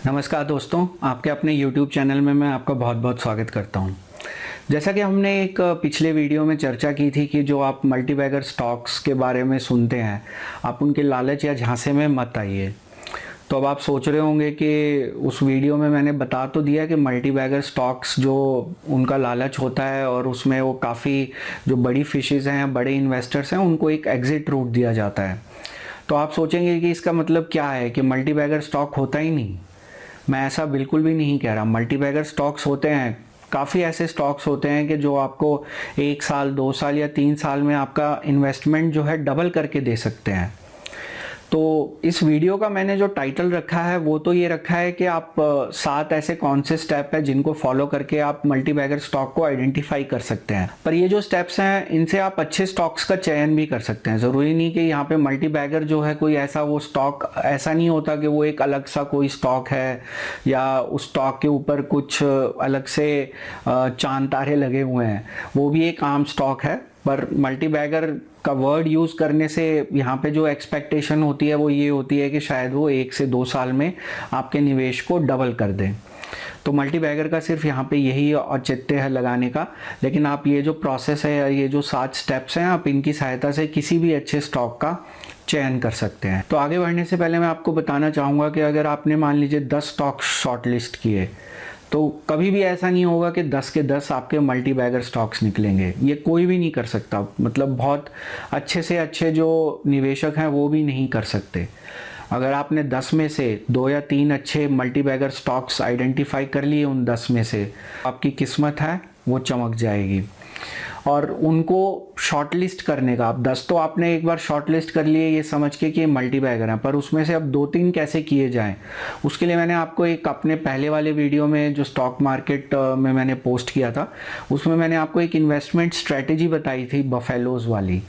नमस्कार दोस्तों, आपके अपने YouTube चैनल में मैं आपका बहुत बहुत स्वागत करता हूं। जैसा कि हमने एक पिछले वीडियो में चर्चा की थी कि जो आप मल्टीबैगर स्टॉक्स के बारे में सुनते हैं, आप उनके लालच या झांसे में मत आइए। तो अब आप सोच रहे होंगे कि उस वीडियो में मैंने बता तो दिया कि मल्टीबैगर स्टॉक्स जो उनका लालच होता है और उसमें वो काफ़ी जो बड़ी फिशेज़ हैं, बड़े इन्वेस्टर्स हैं, उनको एक एग्ज़िट रूट दिया जाता है। तो आप सोचेंगे कि इसका मतलब क्या है कि मल्टीबैगर स्टॉक होता ही नहीं। मैं ऐसा बिल्कुल भी नहीं कह रहा। मल्टीबैगर स्टॉक्स होते हैं, काफ़ी ऐसे स्टॉक्स होते हैं कि जो आपको 1 साल 2 साल या 3 साल में आपका इन्वेस्टमेंट जो है डबल करके दे सकते हैं। तो इस वीडियो का मैंने जो टाइटल रखा है वो तो ये रखा है कि आप 7 ऐसे कौन से स्टेप है जिनको फॉलो करके आप मल्टीबैगर स्टॉक को आइडेंटिफाई कर सकते हैं। पर ये जो स्टेप्स हैं इनसे आप अच्छे स्टॉक्स का चयन भी कर सकते हैं। ज़रूरी नहीं कि यहाँ पे मल्टीबैगर जो है कोई ऐसा वो स्टॉक ऐसा नहीं होता कि वो एक अलग सा कोई स्टॉक है या उस स्टॉक के ऊपर कुछ अलग से चांद तारे लगे हुए हैं। वो भी एक आम स्टॉक है, पर मल्टीबैगर का वर्ड यूज़ करने से यहाँ पे जो एक्सपेक्टेशन होती है वो ये होती है कि शायद वो 1 से 2 साल में आपके निवेश को डबल कर दें। तो मल्टीबैगर का सिर्फ यहाँ पे यही औचित्य है लगाने का। लेकिन आप ये जो प्रोसेस है या ये जो 7 स्टेप्स हैं, आप इनकी सहायता से किसी भी अच्छे स्टॉक का चयन कर सकते हैं। तो आगे बढ़ने से पहले मैं आपको बताना चाहूँगा कि अगर आपने मान लीजिए 10 स्टॉक शॉर्ट लिस्ट किए तो कभी भी ऐसा नहीं होगा कि 10 के 10 आपके मल्टीबैगर स्टॉक्स निकलेंगे। ये कोई भी नहीं कर सकता। मतलब बहुत अच्छे से अच्छे जो निवेशक हैं वो भी नहीं कर सकते। अगर आपने 10 में से 2 या 3 अच्छे मल्टीबैगर स्टॉक्स आइडेंटिफाई कर लिए उन 10 में से, आपकी किस्मत है वो चमक जाएगी। और उनको शॉर्टलिस्ट करने का, आप 10 तो आपने एक बार शॉर्टलिस्ट कर लिए ये समझ के कि मल्टीबैगर हैं, पर उसमें से अब 2-3 कैसे किए जाएं, उसके लिए मैंने आपको एक अपने पहले वाले वीडियो में जो स्टॉक मार्केट में मैंने पोस्ट किया था उसमें मैंने आपको एक इन्वेस्टमेंट स्ट्रेटेजी बताई थी बफेलोज वाली।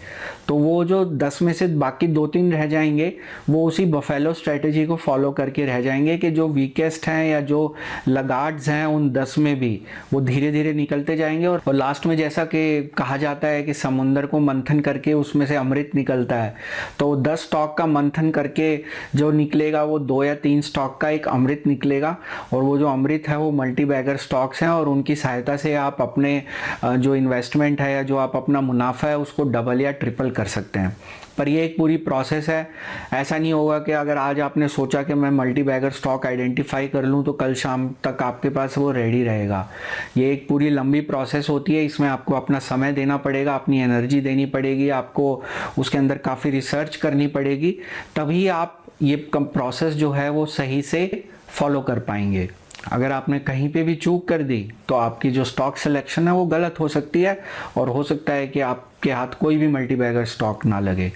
तो वो जो 10 में से बाकी 2-3 रह जाएंगे वो उसी बफेलो स्ट्रेटेजी को फॉलो करके रह जाएंगे कि जो वीकेस्ट हैं या जो लगार्ड्स हैं उन 10 में भी वो धीरे धीरे निकलते जाएंगे। और लास्ट में जैसा कि कहा जाता है कि समुंदर को मंथन करके उसमें से अमृत निकलता है, तो 10 स्टॉक का मंथन करके जो निकलेगा वो 2 या 3 स्टॉक का एक अमृत निकलेगा। और वो जो अमृत है वो मल्टीबैगर स्टॉक्स हैं और उनकी सहायता से आप अपने जो इन्वेस्टमेंट है या जो आप अपना मुनाफा है उसको डबल या ट्रिपल कर सकते हैं। पर ये एक पूरी प्रोसेस है। ऐसा नहीं होगा कि अगर आज आपने सोचा कि मैं मल्टीबैगर स्टॉक आइडेंटिफाई कर लूँ तो कल शाम तक आपके पास वो रेडी रहेगा। ये एक पूरी लंबी प्रोसेस होती है। इसमें आपको अपना समय देना पड़ेगा, अपनी एनर्जी देनी पड़ेगी, आपको उसके अंदर काफ़ी रिसर्च करनी पड़ेगी, तभी आप ये प्रोसेस जो है वो सही से फॉलो कर पाएंगे। अगर आपने कहीं पे भी चूक कर दी तो आपकी जो स्टॉक सिलेक्शन है वो गलत हो सकती है और हो सकता है कि आपके हाथ कोई भी मल्टीबैगर स्टॉक ना लगे।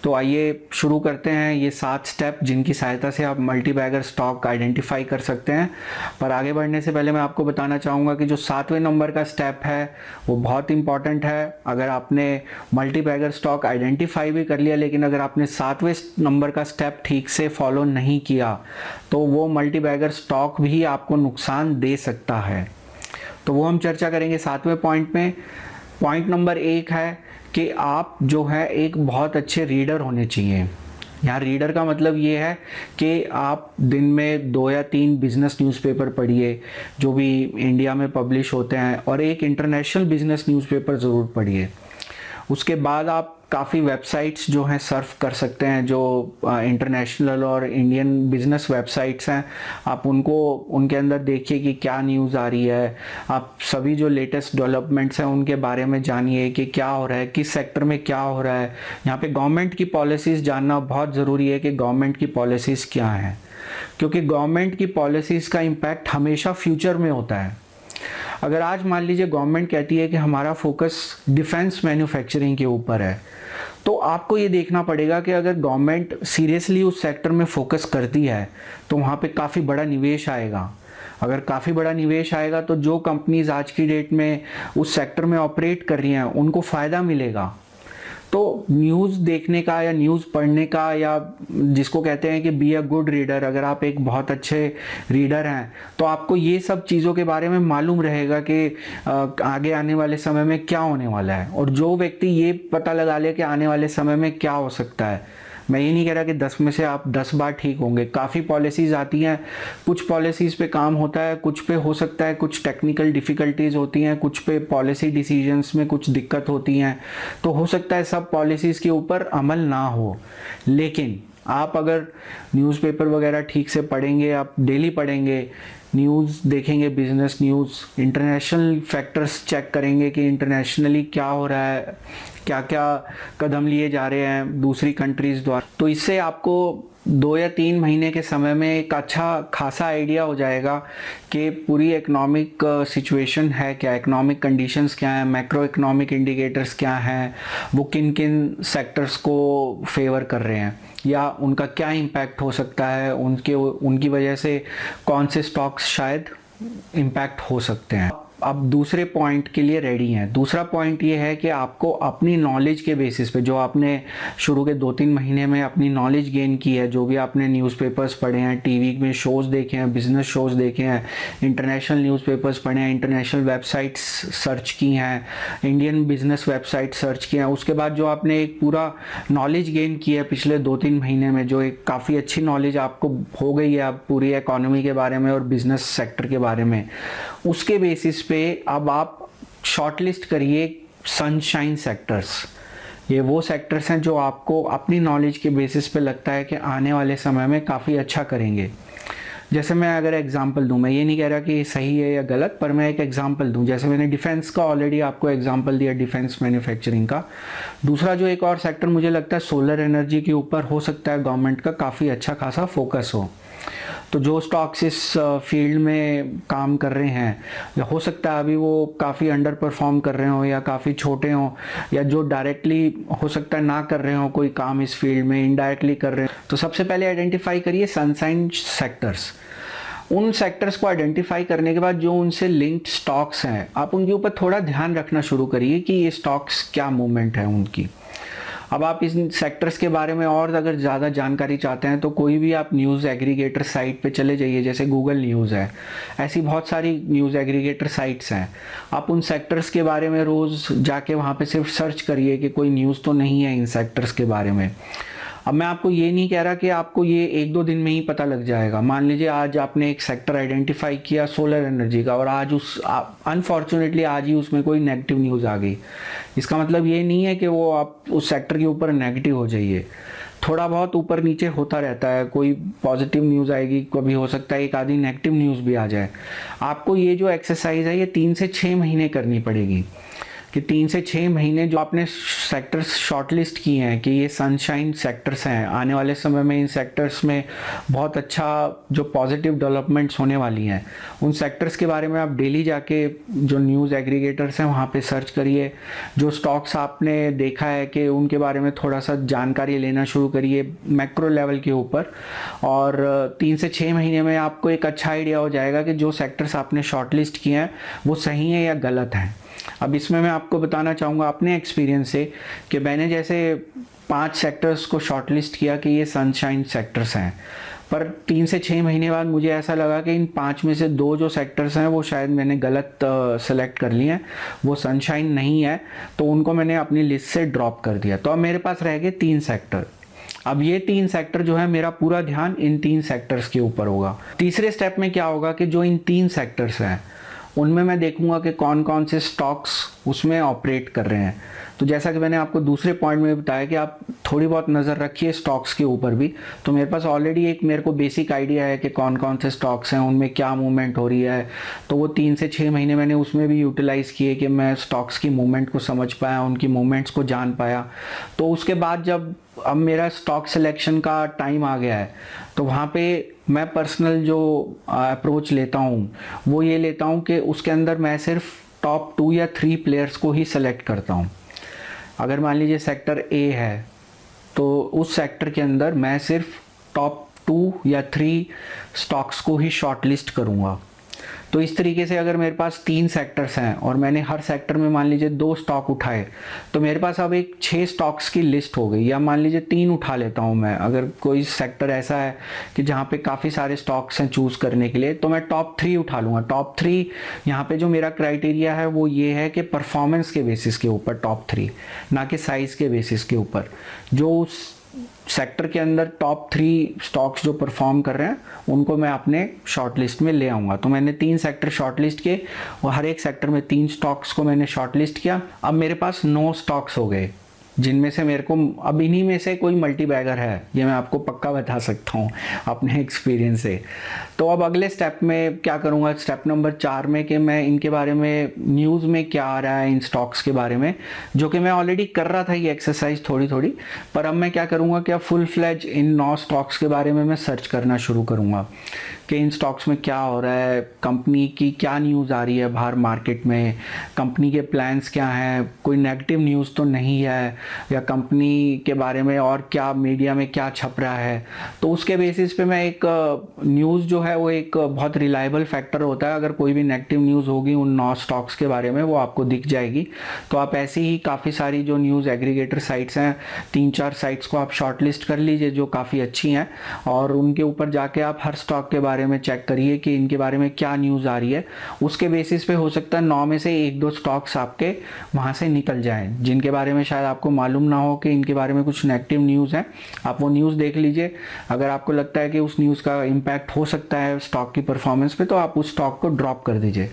तो आइए शुरू करते हैं ये 7 स्टेप जिनकी सहायता से आप मल्टीबैगर स्टॉक आइडेंटिफाई कर सकते हैं। पर आगे बढ़ने से पहले मैं आपको बताना चाहूँगा कि जो 7वें नंबर का स्टेप है वो बहुत इंपॉर्टेंट है। अगर आपने मल्टीबैगर स्टॉक आइडेंटिफाई भी कर लिया लेकिन अगर आपने 7वें नंबर का स्टेप ठीक से फॉलो नहीं किया तो वो मल्टीबैगर स्टॉक भी आपको नुकसान दे सकता है। तो वो हम चर्चा करेंगे 7वें पॉइंट में। पॉइंट नंबर 1 है कि आप जो है एक बहुत अच्छे रीडर होने चाहिए। यहाँ रीडर का मतलब ये है कि आप दिन में 2 या 3 बिजनेस न्यूज़पेपर पढ़िए जो भी इंडिया में पब्लिश होते हैं, और एक इंटरनेशनल बिजनेस न्यूज़पेपर ज़रूर पढ़िए। उसके बाद आप काफ़ी वेबसाइट्स जो हैं सर्फ कर सकते हैं, जो इंटरनेशनल और इंडियन बिजनेस वेबसाइट्स हैं। आप उनको उनके अंदर देखिए कि क्या न्यूज़ आ रही है। आप सभी जो लेटेस्ट डेवलपमेंट्स हैं उनके बारे में जानिए कि क्या हो रहा है, किस सेक्टर में क्या हो रहा है। यहाँ पे गवर्नमेंट की पॉलिसीज़ जानना बहुत ज़रूरी है कि गवर्नमेंट की पॉलिसीज़ क्या हैं, क्योंकि गवर्नमेंट की पॉलिसीज़ का इम्पैक्ट हमेशा फ्यूचर में होता है। अगर आज मान लीजिए गवर्नमेंट कहती है कि हमारा फोकस डिफेंस मैन्युफैक्चरिंग के ऊपर है, तो आपको ये देखना पड़ेगा कि अगर गवर्नमेंट सीरियसली उस सेक्टर में फोकस करती है तो वहाँ पे काफ़ी बड़ा निवेश आएगा। अगर काफ़ी बड़ा निवेश आएगा तो जो कंपनीज आज की डेट में उस सेक्टर में ऑपरेट कर रही हैं उनको फ़ायदा मिलेगा। तो न्यूज़ देखने का या न्यूज़ पढ़ने का, या जिसको कहते हैं कि बी अ गुड रीडर, अगर आप एक बहुत अच्छे रीडर हैं तो आपको ये सब चीज़ों के बारे में मालूम रहेगा कि आगे आने वाले समय में क्या होने वाला है। और जो व्यक्ति ये पता लगा ले कि आने वाले समय में क्या हो सकता है, मैं ये नहीं कह रहा कि 10 में से आप 10 बार ठीक होंगे। काफ़ी पॉलिसीज़ आती हैं, कुछ पॉलिसीज़ पे काम होता है, कुछ पे हो सकता है कुछ टेक्निकल डिफ़िकल्टीज़ होती हैं, कुछ पे पॉलिसी डिसीजंस में कुछ दिक्कत होती हैं, तो हो सकता है सब पॉलिसीज़ के ऊपर अमल ना हो। लेकिन आप अगर न्यूज़पेपर वगैरह ठीक से पढ़ेंगे, आप डेली पढ़ेंगे, न्यूज़ देखेंगे, business news, international factors check करेंगे कि इंटरनेशनली क्या हो रहा है, क्या क्या कदम लिए जा रहे हैं दूसरी कंट्रीज़ द्वारा, तो इससे आपको 2 या 3 महीने के समय में एक अच्छा खासा आइडिया हो जाएगा कि पूरी इकोनॉमिक सिचुएशन है क्या, इकोनॉमिक कंडीशंस क्या हैं, मैक्रो इकोनॉमिक इंडिकेटर्स क्या हैं, वो किन किन सेक्टर्स को फेवर कर रहे हैं या उनका क्या इम्पैक्ट हो सकता है, उनकी वजह से कौन से स्टॉक्स शायद इम्पैक्ट हो सकते हैं। अब दूसरे पॉइंट के लिए रेडी हैं। दूसरा पॉइंट ये है कि आपको अपनी नॉलेज के बेसिस पे, जो आपने शुरू के 2-3 महीने में अपनी नॉलेज गेन की है, जो भी आपने न्यूज़पेपर्स पढ़े हैं, टीवी में शोज़ देखे हैं, बिजनेस शोज़ देखे हैं, इंटरनेशनल न्यूज़पेपर्स पढ़े हैं, इंटरनेशनल वेबसाइट्स सर्च की हैं, इंडियन बिजनेस वेबसाइट सर्च की हैं, उसके बाद जो आपने एक पूरा नॉलेज गेन की है पिछले 2-3 महीने में, जो एक काफ़ी अच्छी नॉलेज आपको हो गई है अब पूरी इकोनॉमी के बारे में और बिजनेस सेक्टर के बारे में, उसके बेसिस पे अब आप शॉर्टलिस्ट करिए सनशाइन सेक्टर्स। ये वो सेक्टर्स हैं जो आपको अपनी नॉलेज के बेसिस पे लगता है कि आने वाले समय में काफ़ी अच्छा करेंगे। जैसे मैं अगर एग्जांपल दूं, मैं ये नहीं कह रहा कि सही है या गलत, पर मैं एक एग्जांपल दूं। जैसे मैंने डिफेंस का ऑलरेडी आपको एग्जांपल दिया, डिफेंस मैन्युफैक्चरिंग का। दूसरा जो एक और सेक्टर मुझे लगता है सोलर एनर्जी के ऊपर हो सकता है गवर्नमेंट का काफ़ी अच्छा खासा फोकस हो। तो जो स्टॉक्स इस फील्ड में काम कर रहे हैं, या हो सकता है अभी वो काफ़ी अंडर परफॉर्म कर रहे हो या काफ़ी छोटे हों, या जो डायरेक्टली हो सकता है ना कर रहे हो कोई काम इस फील्ड में, इनडायरेक्टली कर रहे हो, तो सबसे पहले आइडेंटिफाई करिए सनशाइन सेक्टर्स। उन सेक्टर्स को आइडेंटिफाई करने के बाद जो उनसे लिंक्ड स्टॉक्स हैं, आप उनके ऊपर थोड़ा ध्यान रखना शुरू करिए कि ये स्टॉक्स क्या मूवमेंट है उनकी। अब आप इस सेक्टर्स के बारे में और अगर ज़्यादा जानकारी चाहते हैं तो कोई भी आप न्यूज़ एग्रीगेटर साइट पे चले जाइए, जैसे गूगल न्यूज़ है, ऐसी बहुत सारी न्यूज़ एग्रीगेटर साइट्स हैं। आप उन सेक्टर्स के बारे में रोज़ जाके वहाँ पे सिर्फ सर्च करिए कि कोई न्यूज़ तो नहीं है इन सेक्टर्स के बारे में। अब मैं आपको ये नहीं कह रहा कि आपको ये 1-2 दिन में ही पता लग जाएगा। मान लीजिए आज आपने एक सेक्टर आइडेंटिफाई किया सोलर एनर्जी का, और आज अनफॉर्चुनेटली आज ही उसमें कोई नेगेटिव न्यूज़ आ गई। इसका मतलब ये नहीं है कि वो आप उस सेक्टर के ऊपर नेगेटिव हो जाइए। थोड़ा बहुत ऊपर नीचे होता रहता है, कोई पॉजिटिव न्यूज़ आएगी, कभी हो सकता है एक आधी नेगेटिव न्यूज़ भी आ जाए। आपको ये जो एक्सरसाइज है ये 3 से 6 महीने करनी पड़ेगी, कि 3 से 6 महीने जो आपने सेक्टर्स शॉर्टलिस्ट किए हैं कि ये सनशाइन सेक्टर्स हैं, आने वाले समय में इन सेक्टर्स में बहुत अच्छा जो पॉजिटिव डेवलपमेंट्स होने वाली हैं, उन सेक्टर्स के बारे में आप डेली जाके जो न्यूज़ एग्रीगेटर्स हैं वहाँ पे सर्च करिए। जो स्टॉक्स आपने देखा है कि उनके बारे में थोड़ा सा जानकारी लेना शुरू करिए मैक्रो लेवल के ऊपर, और 3 से 6 महीने में आपको एक अच्छा आइडिया हो जाएगा कि जो सेक्टर्स आपने शॉर्टलिस्ट किए हैं वो सही है या गलत हैं। अब इसमें मैं आपको बताना चाहूँगा अपने एक्सपीरियंस से कि मैंने जैसे 5 सेक्टर्स को शॉर्टलिस्ट किया कि ये सनशाइन सेक्टर्स हैं, पर 3 से 6 महीने बाद मुझे ऐसा लगा कि इन 5 में से 2 जो सेक्टर्स हैं वो शायद मैंने गलत सेलेक्ट कर लिए हैं, वो सनशाइन नहीं है, तो उनको मैंने अपनी लिस्ट से ड्रॉप कर दिया। तो अब मेरे पास रह गए 3 सेक्टर। अब ये 3 सेक्टर जो है, मेरा पूरा ध्यान इन 3 सेक्टर्स के ऊपर होगा। तीसरे स्टेप में क्या होगा कि जो इन 3 सेक्टर्स हैं उनमें मैं देखूंगा कि कौन कौन से स्टॉक्स उसमें ऑपरेट कर रहे हैं। तो जैसा कि मैंने आपको दूसरे पॉइंट में बताया कि आप थोड़ी बहुत नज़र रखिए स्टॉक्स के ऊपर भी, तो मेरे पास ऑलरेडी एक मेरे को बेसिक आइडिया है कि कौन कौन से स्टॉक्स हैं, उनमें क्या मूवमेंट हो रही है। तो वो 3 से 6 महीने मैंने उसमें भी यूटिलाइज़ किए कि मैं स्टॉक्स की मूवमेंट को समझ पाया, उनकी मूवमेंट्स को जान पाया। तो उसके बाद जब अब मेरा स्टॉक सिलेक्शन का टाइम आ गया है, तो वहाँ पे मैं पर्सनल जो अप्रोच लेता हूँ वो ये लेता हूँ कि उसके अंदर मैं सिर्फ टॉप 2 या 3 प्लेयर्स को ही सेलेक्ट करता हूँ। अगर मान लीजिए सेक्टर ए है तो उस सेक्टर के अंदर मैं सिर्फ टॉप 2 या 3 स्टॉक्स को ही शॉर्टलिस्ट करूँगा। तो इस तरीके से अगर मेरे पास 3 सेक्टर्स हैं और मैंने हर सेक्टर में मान लीजिए 2 स्टॉक उठाए, तो मेरे पास अब एक 6 स्टॉक्स की लिस्ट हो गई। या मान लीजिए 3 उठा लेता हूं मैं, अगर कोई सेक्टर ऐसा है कि जहां पे काफ़ी सारे स्टॉक्स हैं चूज़ करने के लिए, तो मैं टॉप 3 उठा लूँगा। टॉप 3 यहाँ पे जो मेरा क्राइटेरिया है वो ये है कि परफॉर्मेंस के बेसिस के ऊपर टॉप 3, ना कि साइज़ के बेसिस के ऊपर। जो उस सेक्टर के अंदर टॉप 3 स्टॉक्स जो परफॉर्म कर रहे हैं उनको मैं अपने शॉर्ट लिस्ट में ले आऊँगा। तो मैंने 3 सेक्टर शॉर्ट लिस्ट किए और हर एक सेक्टर में 3 स्टॉक्स को मैंने शॉर्ट लिस्ट किया। अब मेरे पास 9 स्टॉक्स हो गए, जिनमें से मेरे को अब इन्हीं में से कोई मल्टी बैगर है, ये मैं आपको पक्का बता सकता हूँ अपने एक्सपीरियंस से। तो अब अगले स्टेप में क्या करूँगा, स्टेप नंबर 4 में, कि मैं इनके बारे में न्यूज़ में क्या आ रहा है इन स्टॉक्स के बारे में, जो कि मैं ऑलरेडी कर रहा था ये एक्सरसाइज थोड़ी थोड़ी, पर अब मैं क्या करूँगा कि अब फुल फ्लैज इन 9 स्टॉक्स के बारे में मैं सर्च करना शुरू करूँगा कि इन स्टॉक्स में क्या हो रहा है, कंपनी की क्या न्यूज़ आ रही है बाहर मार्केट में, कंपनी के प्लान्स क्या हैं, कोई नेगेटिव न्यूज़ तो नहीं है, या कंपनी के बारे में और क्या मीडिया में क्या छप रहा है। तो उसके बेसिस पे मैं एक न्यूज़ जो है वो एक बहुत रिलायबल फैक्टर होता है। अगर कोई भी नेगेटिव न्यूज़ होगी उन 9 स्टॉक्स के बारे में वो आपको दिख जाएगी। तो आप ऐसी ही काफ़ी सारी जो न्यूज़ एग्रीगेटर साइट्स हैं, 3-4 साइट्स को आप शॉर्ट लिस्ट कर लीजिए जो काफ़ी अच्छी हैं, और उनके ऊपर जाके आप हर स्टॉक के बारे में चेक करिए कि इनके बारे में क्या न्यूज़ आ रही है। उसके बेसिस पे हो सकता है 9 में से 1-2 स्टॉक्स आपके वहाँ से निकल जाएं, जिनके बारे में शायद आपको मालूम ना हो कि इनके बारे में कुछ नेगेटिव न्यूज़ है। आप वो न्यूज़ देख लीजिए, अगर आपको लगता है कि उस न्यूज़ का इम्पैक्ट हो सकता है स्टॉक की परफॉर्मेंस पे, तो आप उस स्टॉक को ड्रॉप कर दीजिए।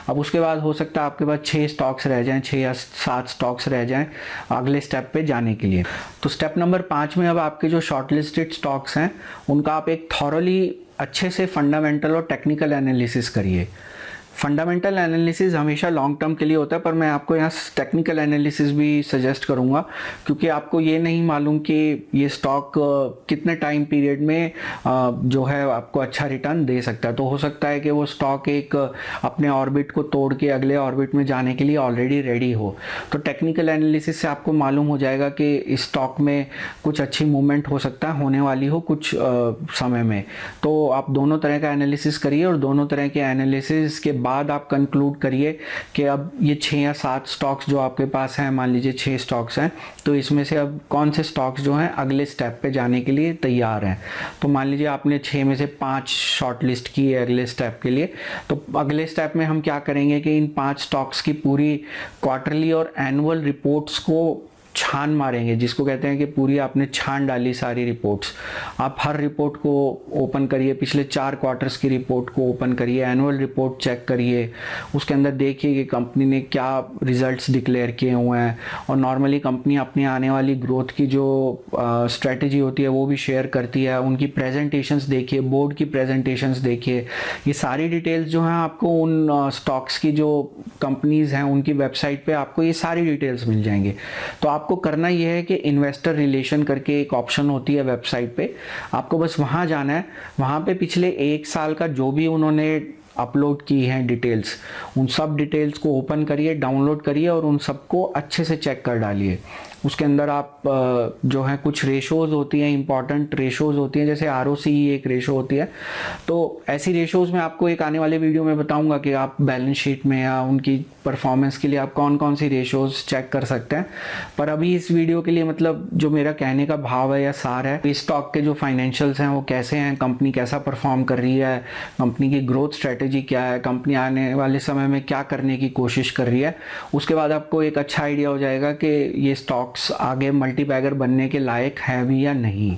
अब उसके बाद हो सकता है आपके पास 6 स्टॉक्स रह जाएं, 6 या 7 स्टॉक्स रह जाएं अगले स्टेप पे जाने के लिए। तो स्टेप नंबर 5 में अब आपके जो शॉर्टलिस्टेड स्टॉक्स हैं उनका आप एक थॉरली अच्छे से फंडामेंटल और टेक्निकल एनालिसिस करिए। फंडामेंटल एनालिसिस हमेशा लॉन्ग टर्म के लिए होता है, पर मैं आपको यहाँ टेक्निकल एनालिसिस भी सजेस्ट करूँगा, क्योंकि आपको ये नहीं मालूम कि ये स्टॉक कितने टाइम पीरियड में जो है आपको अच्छा रिटर्न दे सकता है। तो हो सकता है कि वो स्टॉक एक अपने ऑर्बिट को तोड़ के अगले ऑर्बिट में जाने के लिए ऑलरेडी रेडी हो। तो टेक्निकल एनालिसिस से आपको मालूम हो जाएगा कि इस स्टॉक में कुछ अच्छी मूवमेंट हो सकता है, होने वाली हो कुछ समय में। तो आप दोनों तरह का एनालिसिस करिए और दोनों तरह के एनालिसिस के बाद आप कंक्लूड करिए कि अब ये 6 या 7 स्टॉक्स जो आपके पास हैं, मान लीजिए 6 स्टॉक्स हैं, तो इसमें से अब कौन से स्टॉक्स जो हैं अगले स्टेप पे जाने के लिए तैयार हैं। तो मान लीजिए आपने 6 में से 5 शॉर्ट लिस्ट की है अगले स्टेप के लिए, तो अगले स्टेप में हम क्या करेंगे कि इन 5 स्टॉक्स की पूरी क्वार्टरली और एनुअल रिपोर्ट्स को छान मारेंगे, जिसको कहते हैं कि पूरी आपने छान डाली सारी रिपोर्ट्स। आप हर रिपोर्ट को ओपन करिए, पिछले 4 क्वार्टर्स की रिपोर्ट को ओपन करिए, एनुअल रिपोर्ट चेक करिए, उसके अंदर देखिए कि कंपनी ने क्या रिजल्ट्स डिक्लेयर किए हुए हैं, और नॉर्मली कंपनी अपनी आने वाली ग्रोथ की जो स्ट्रेटजी होती है वो भी शेयर करती है। उनकी प्रेजेंटेशंस देखिए, बोर्ड की प्रेजेंटेशंस देखिए, ये सारी डिटेल्स जो हैं आपको उन स्टॉक्स की जो कंपनीज़ हैं उनकी वेबसाइट पे आपको ये सारी डिटेल्स मिल जाएंगे। तो आपको करना यह है कि इन्वेस्टर रिलेशन करके एक ऑप्शन होती है वेबसाइट पे, आपको बस वहाँ जाना है। वहाँ पे पिछले 1 साल का जो भी उन्होंने अपलोड की हैं डिटेल्स, उन सब डिटेल्स को ओपन करिए, डाउनलोड करिए और उन सबको अच्छे से चेक कर डालिए। उसके अंदर आप जो है कुछ रेशोज़ होती हैं, इंपॉर्टेंट रेशोज़ होती हैं, जैसे ROCE एक रेशो होती है। तो ऐसी रेशोज़ में आपको एक आने वाले वीडियो में बताऊंगा कि आप बैलेंस शीट में या उनकी परफॉर्मेंस के लिए आप कौन कौन सी रेशोज़ चेक कर सकते हैं। पर अभी इस वीडियो के लिए मतलब जो मेरा कहने का भाव है या सार है, इस स्टॉक के जो फाइनेंशियल्स हैं वो कैसे हैं, कंपनी कैसा परफॉर्म कर रही है, कंपनी की ग्रोथ स्ट्रेटेजी क्या है, कंपनी आने वाले समय में क्या करने की कोशिश कर रही है, उसके बाद आपको एक अच्छा आइडिया हो जाएगा कि ये स्टॉक आगे मल्टी बैगर बनने के लायक है भी या नहीं।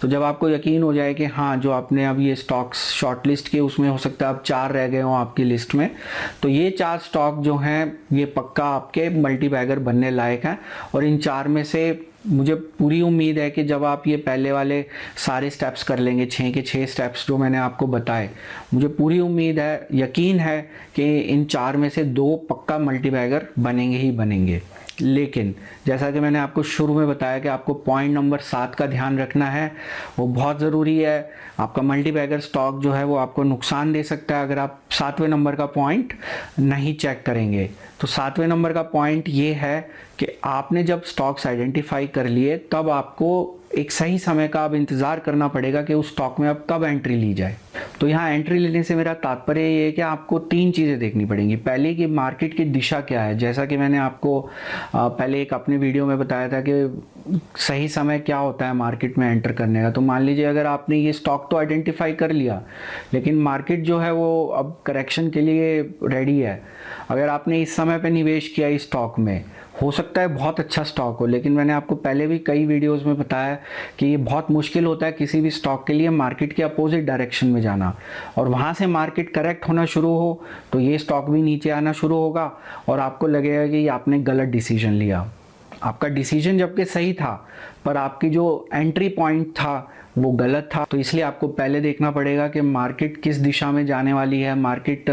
तो जब आपको यकीन हो जाए कि हाँ, जो आपने अब ये स्टॉक्स शॉर्ट लिस्ट किए उसमें हो सकता है अब 4 रह गए हों आपकी लिस्ट में, तो ये 4 स्टॉक जो हैं ये पक्का आपके मल्टी बैगर बनने लायक हैं। और इन 4 में से मुझे पूरी उम्मीद है कि जब आप ये पहले वाले सारे स्टेप्स कर लेंगे, 6 के 6 स्टेप्स जो मैंने आपको बताए, मुझे पूरी उम्मीद है, यकीन है कि इन 4 में से 2 पक्का मल्टी बैगर बनेंगे ही बनेंगे। लेकिन जैसा कि मैंने आपको शुरू में बताया कि आपको पॉइंट नंबर 7 का ध्यान रखना है, वो बहुत ज़रूरी है। आपका मल्टी बैगर स्टॉक जो है वो आपको नुकसान दे सकता है अगर आप 7वें नंबर का पॉइंट नहीं चेक करेंगे। तो 7वें नंबर का पॉइंट ये है कि आपने जब स्टॉक्स आइडेंटिफाई कर लिए तब आपको एक सही समय का अब इंतज़ार करना पड़ेगा कि उस स्टॉक में अब कब एंट्री ली जाए। तो यहाँ एंट्री लेने से मेरा तात्पर्य ये है कि आपको 3 चीज़ें देखनी पड़ेंगी। पहले कि मार्केट की दिशा क्या है, जैसा कि मैंने आपको पहले एक अपने वीडियो में बताया था कि सही समय क्या होता है मार्केट में एंटर करने का। तो मान लीजिए अगर आपने ये स्टॉक तो आइडेंटिफाई कर लिया, लेकिन मार्केट जो है वो अब करेक्शन के लिए रेडी है। अगर आपने इस समय पे निवेश किया इस स्टॉक में हो सकता है बहुत अच्छा स्टॉक हो, लेकिन मैंने आपको पहले भी कई वीडियोस में बताया कि ये बहुत मुश्किल होता है किसी भी स्टॉक के लिए मार्केट के अपोजिट डायरेक्शन में जाना, और वहाँ से मार्केट करेक्ट होना शुरू हो तो ये स्टॉक भी नीचे आना शुरू होगा और आपको लगेगा कि आपने गलत डिसीजन लिया। आपका डिसीजन जबकि सही था पर आपकी जो एंट्री पॉइंट था वो गलत था। तो इसलिए आपको पहले देखना पड़ेगा कि मार्केट किस दिशा में जाने वाली है, मार्केट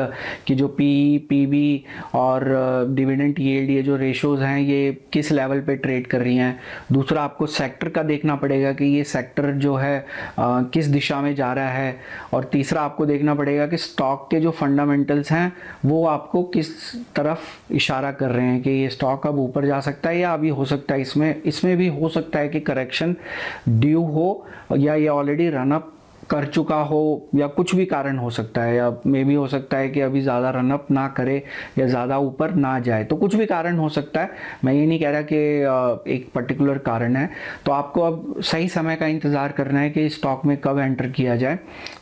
की जो पी, पीबी और डिविडेंड यील्ड, ये जो रेशोज़ हैं ये किस लेवल पे ट्रेड कर रही हैं। दूसरा आपको सेक्टर का देखना पड़ेगा कि ये सेक्टर जो है किस दिशा में जा रहा है। और तीसरा आपको देखना पड़ेगा कि स्टॉक के जो फंडामेंटल्स हैं वो आपको किस तरफ इशारा कर रहे हैं कि ये स्टॉक अब ऊपर जा सकता है या अभी हो सकता है इसमें भी हो सकता है कि करेक्शन ड्यू हो या ये ऑलरेडी रन अप कर चुका हो, या कुछ भी कारण हो सकता है, या मे भी हो सकता है कि अभी ज़्यादा रन अप ना करे या ज़्यादा ऊपर ना जाए। तो कुछ भी कारण हो सकता है, मैं ये नहीं कह रहा कि एक पर्टिकुलर कारण है। तो आपको अब सही समय का इंतज़ार करना है कि स्टॉक में कब एंटर किया जाए।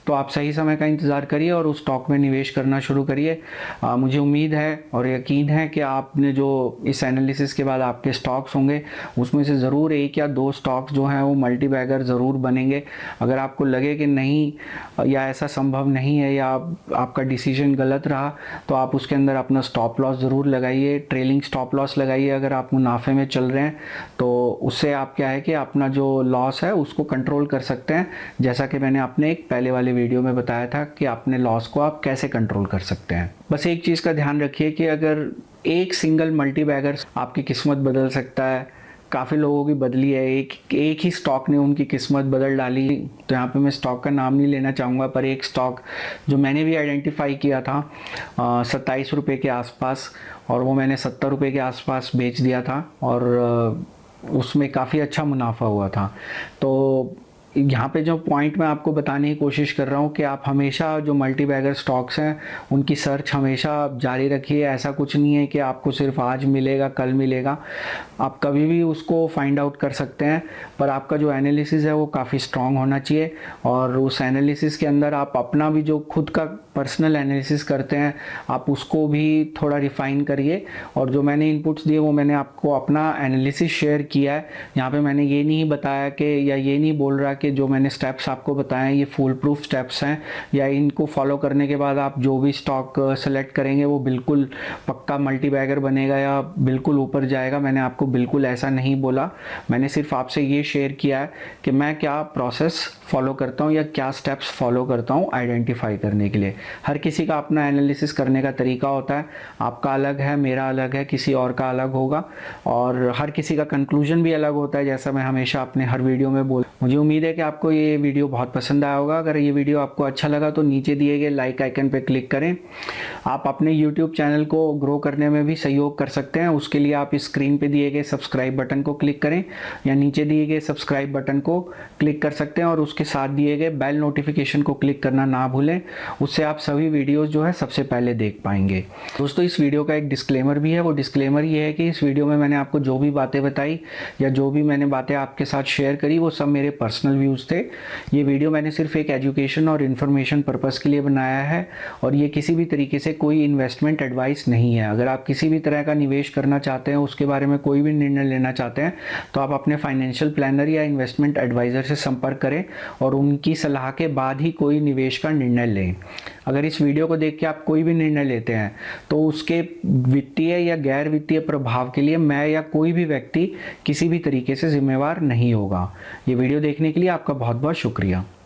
तो आप सही समय का इंतज़ार करिए और उस स्टॉक में निवेश करना शुरू करिए। मुझे उम्मीद है और यकीन है कि आपने जो इस एनालिसिस के बाद आपके स्टॉक्स होंगे उसमें से ज़रूर 1 या 2 स्टॉक्स जो हैं वो मल्टी बैगर ज़रूर बनेंगे। अगर आपको लगे कि नहीं या ऐसा संभव नहीं है या आपका डिसीजन गलत रहा तो आप उसके अंदर अपना स्टॉप लॉस ज़रूर लगाइए, ट्रेलिंग स्टॉप लॉस लगाइए। अगर आप मुनाफे में चल रहे हैं तो उससे आप क्या है कि अपना जो लॉस है उसको कंट्रोल कर सकते हैं, जैसा कि मैंने अपने एक पहले वाले वीडियो में बताया था कि अपने लॉस को आप कैसे कंट्रोल कर सकते हैं। बस एक चीज़ का ध्यान रखिए कि अगर एक सिंगल मल्टी बैगर आपकी किस्मत बदल सकता है, काफ़ी लोगों की बदली है, एक ही स्टॉक ने उनकी किस्मत बदल डाली। तो यहाँ पे मैं स्टॉक का नाम नहीं लेना चाहूँगा, पर एक स्टॉक जो मैंने भी आइडेंटिफाई किया था 27 रुपये के आसपास, और वो मैंने 70 रुपये के आसपास बेच दिया था और उसमें काफ़ी अच्छा मुनाफा हुआ था। तो यहाँ पे जो पॉइंट मैं आपको बताने की कोशिश कर रहा हूँ कि आप हमेशा जो मल्टी बैगर स्टॉक्स हैं उनकी सर्च हमेशा जारी रखिए। ऐसा कुछ नहीं है कि आपको सिर्फ आज मिलेगा कल मिलेगा, आप कभी भी उसको फाइंड आउट कर सकते हैं, पर आपका जो एनालिसिस है वो काफ़ी स्ट्रॉन्ग होना चाहिए। और उस एनालिसिस के अंदर आप अपना भी जो खुद का पर्सनल एनालिसिस करते हैं आप उसको भी थोड़ा रिफ़ाइन करिए। और जो मैंने इनपुट्स दिए वो मैंने आपको अपना एनालिसिस शेयर किया है। यहाँ पे मैंने ये नहीं बताया कि या ये नहीं बोल रहा कि जो मैंने स्टेप्स आपको बताए ये फुल प्रूफ स्टेप्स हैं या इनको फॉलो करने के बाद आप जो भी स्टॉक सेलेक्ट करेंगे वो बिल्कुल पक्का मल्टी बैगर बनेगा या बिल्कुल ऊपर जाएगा। मैंने आपको बिल्कुल ऐसा नहीं बोला, मैंने सिर्फ आपसे ये शेयर किया है कि मैं क्या प्रोसेस फॉलो करता हूँ या क्या स्टेप्स फॉलो करता हूँ आइडेंटिफाई करने के लिए। हर किसी का अपना एनालिसिस करने का तरीका होता है, आपका अलग है, मेरा अलग है, किसी और का अलग होगा, और हर किसी का कंक्लूजन भी अलग होता है, जैसा मैं हमेशा अपने हर वीडियो में बोल। मुझे उम्मीद है कि आपको ये वीडियो बहुत पसंद आया होगा। अगर ये वीडियो आपको अच्छा लगा तो नीचे दिए गए लाइक आइकन पर क्लिक करें। आप अपने यूट्यूब चैनल को ग्रो करने में भी सहयोग कर सकते हैं, उसके लिए आप स्क्रीन पे दिए गए सब्सक्राइब बटन को क्लिक करें या नीचे दिए गए सब्सक्राइब बटन को क्लिक कर सकते हैं और उसके साथ दिए गए बेल नोटिफिकेशन को क्लिक करना ना भूलें, उससे आप सभी वीडियोस जो है सबसे पहले देख पाएंगे। दोस्तों इस वीडियो का एक डिस्क्लेमर भी है, वो डिस्क्लेमर ये है कि इस वीडियो में मैंने आपको जो भी बातें बताई या जो भी मैंने बातें आपके साथ शेयर करी वो सब मेरे पर्सनल व्यूज़ थे। ये वीडियो मैंने सिर्फ एक एजुकेशन और इन्फॉर्मेशन पर्पज़ के लिए बनाया है और ये किसी भी तरीके से कोई इन्वेस्टमेंट एडवाइस नहीं है। अगर आप किसी भी तरह का निवेश करना चाहते हैं, उसके बारे में कोई भी निर्णय लेना चाहते हैं तो आप अपने फाइनेंशियल प्लानर या इन्वेस्टमेंट एडवाइज़र से संपर्क करें और उनकी सलाह के बाद ही कोई निवेश का निर्णय लें। अगर इस वीडियो को देख के आप कोई भी निर्णय लेते हैं तो उसके वित्तीय या गैर वित्तीय प्रभाव के लिए मैं या कोई भी व्यक्ति किसी भी तरीके से जिम्मेवार नहीं होगा। ये वीडियो देखने के लिए आपका बहुत बहुत शुक्रिया।